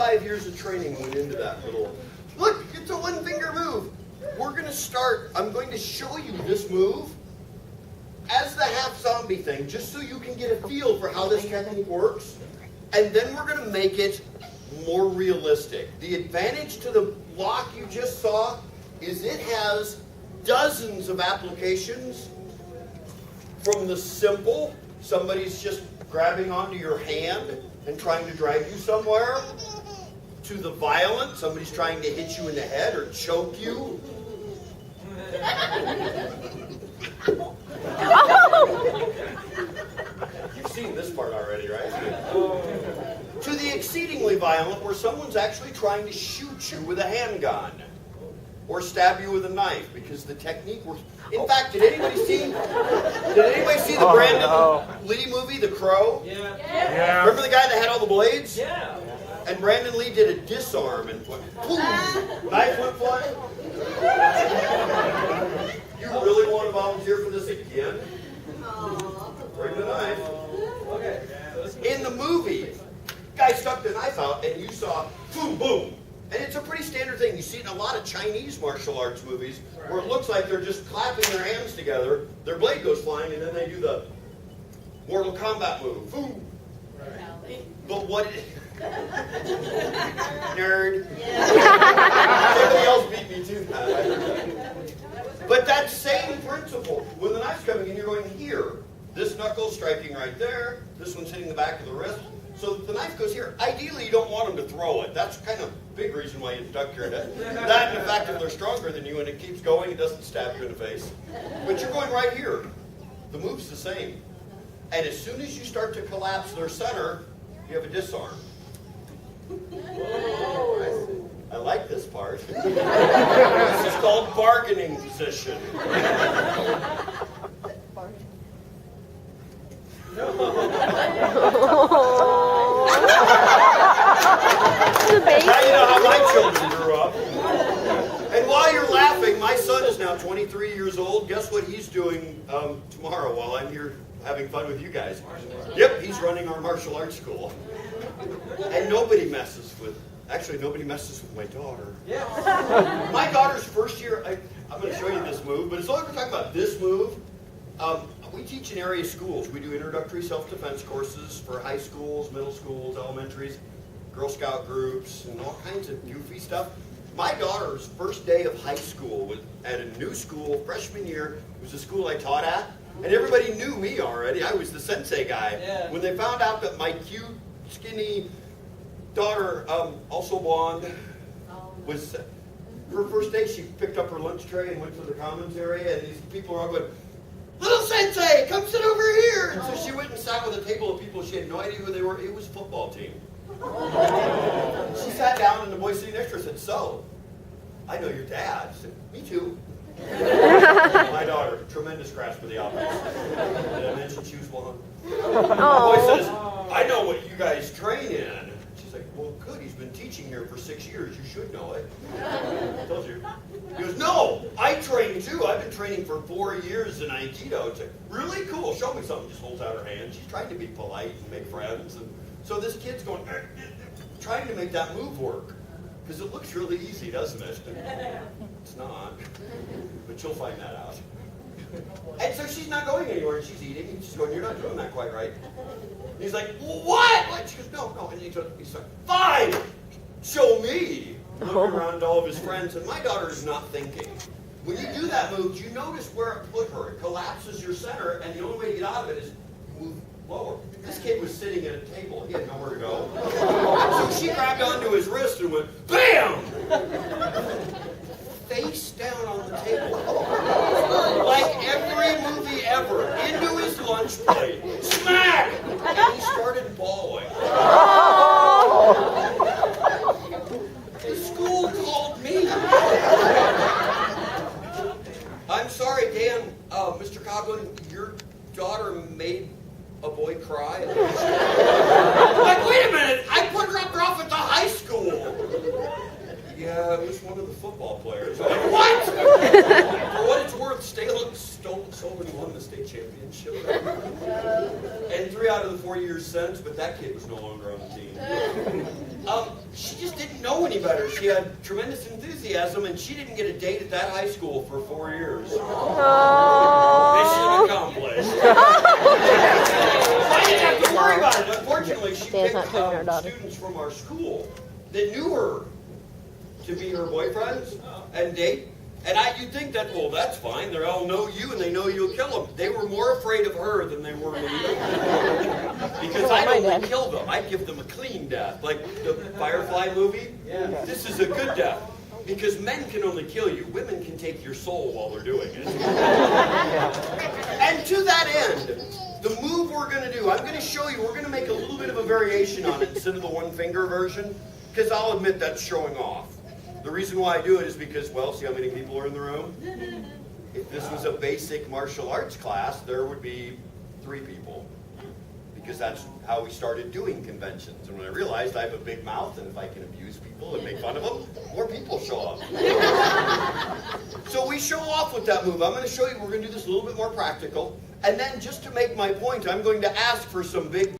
25 years of training went into that little, look, it's a one-finger move. We're going to start, I'm going to show you this move as the half zombie thing, just so you can get a feel for how this technique works. And then we're going to make it more realistic. The advantage to the lock you just saw is it has dozens of applications, from the simple, somebody's just grabbing onto your hand and trying to drag you somewhere, to the violent, somebody's trying to hit you in the head or choke you. You've seen this part already, right? To the exceedingly violent, where someone's actually trying to shoot you with a handgun or stab you with a knife, because the technique works. In fact, did anybody see the Brandon Lee movie, The Crow? Yeah. Remember the guy that had all the blades? Yeah. And Brandon Lee did a disarm and boom, knife went flying. You really want to volunteer for this again? Bring the knife. Okay. In the movie, guy stuck the knife out and you saw boom, boom. And it's a pretty standard thing. You see it in a lot of Chinese martial arts movies where it looks like they're just clapping their hands together, their blade goes flying, and then they do the Mortal Kombat move. Boom. But what nerd. Somebody else beat me to that. But that same principle. When the knife's coming in, you're going here. This knuckle's striking right there. This one's hitting the back of the wrist. So the knife goes here. Ideally, you don't want them to throw it. That's kind of a big reason why you duck your head. That and the fact if they're stronger than you and it keeps going, it doesn't stab you in the face. But you're going right here. The move's the same. And as soon as you start to collapse their center, you have a disarm. I like this part. This is called bargaining position. Now you know how my children grew up. And while you're laughing, my son is now 23 years old. Guess what he's doing tomorrow while I'm here having fun with you guys? Yep, he's running our martial arts school. And nobody messes with my daughter. Yeah. My daughter's first year, I'm going to show you this move, but as long as we're talking about this move, we teach in area schools. We do introductory self-defense courses for high schools, middle schools, elementaries, Girl Scout groups, and all kinds of goofy stuff. My daughter's first day of high school was at a new school, freshman year. It was a school I taught at, and everybody knew me already. I was the sensei guy. Yeah. When they found out that my cute, skinny daughter, also blonde, was her first day, she picked up her lunch tray and went to the commons area, and these people were all going, "Little sensei, come sit over here!" And so she went and sat with a table of people. She had no idea who they were. It was a football team. She sat down, and the boy sitting next to her said, "So, I know your dad." She said, "Me too." My daughter, tremendous grasp for the offense. Did I mention she was blonde? The boy says, "I know what you guys train in." She's like, "Well, good. He's been teaching here for 6 years. You should know it." I told you. He goes, "No, I train too. I've been training for 4 years in Aikido." It's like, "Really? Cool. Show me something." Just holds out her hand. She's trying to be polite and make friends. And so this kid's going, trying to make that move work. Because it looks really easy, doesn't it? It's not. But you'll find that out. And so she's not going anywhere. And she's eating. And she's going, "You're not doing that quite right." And he's like, "What?" She goes, No. And he's like, "Fine. Show me." Looking around at all of his friends, and my daughter is not thinking. When you do that move, you notice where it put her. It collapses your center, and the only way to get out of it is move lower. This kid was sitting at a table. He had nowhere to go. So she grabbed onto his wrist and went, BAM! Face down on the table. Like every movie ever. Into his lunch plate. Smack! And he started bawling. The school called me. "I'm sorry, Dan, Mr. Coughlin, your daughter made a boy cry." Like, wait a minute, I put her off at the high school. "Yeah, it was one of the football players." I'm like, what? For what it's worth, Stolen won the state championship. And 3 out of the 4 years since, but that kid was no longer on the team. She just didn't know any better. She had tremendous enthusiasm, and she didn't get a date at that high school for 4 years. Mission accomplished. I didn't have to worry about it. Unfortunately, she picked students from our school that knew her to be her boyfriends and date. And you'd think that, well, that's fine. They all know you and they know you'll kill them. They were more afraid of her than they were me. Because I'd only kill them. I'd give them a clean death. Like the Firefly movie. Yeah. This is a good death. Because men can only kill you. Women can take your soul while they're doing it. And to that end, the move we're going to do, I'm going to show you, we're going to make a little bit of a variation on it instead of the one finger version. Because I'll admit that's showing off. The reason why I do it is because, well, see how many people are in the room? If this was a basic martial arts class, there would be 3 people. Because that's how we started doing conventions. And when I realized I have a big mouth, and if I can abuse people and make fun of them, more people show up. So we show off with that move. I'm going to show you, we're going to do this a little bit more practical. And then just to make my point, I'm going to ask for some big